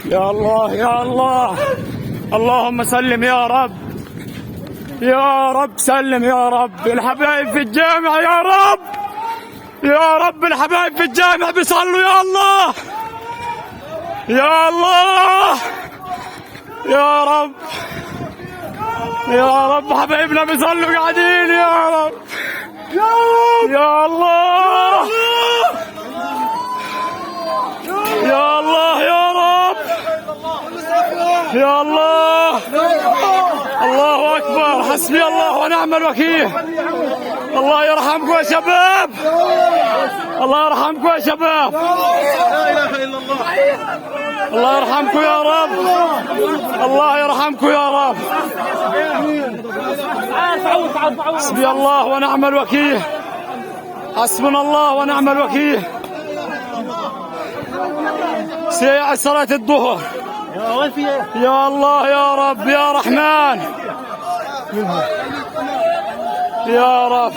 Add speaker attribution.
Speaker 1: يا الله يا الله، اللهم سلم يا رب، يا رب سلم يا رب. الحبايب في الجامع يا رب، يا رب الحبايب في الجامع بيصلوا يا الله، يا الله يا رب، يا رب حبايبنا بيصلوا قاعدين يا رب، يا الله يا الله يا رب، يا الله، الله أكبر، حسبي الله ونعم الوكيل. الله يرحمكم يا شباب، الله يرحمكم يا شباب،
Speaker 2: لا اله الا الله.
Speaker 1: الله يرحمكم يا رب، الله يرحمكم يا رب. حسبي الله ونعم الوكيل، حسبنا الله ونعم الوكيل. سيع صلاة الظهر، يا الله يا رب يا رحمن، يا رب.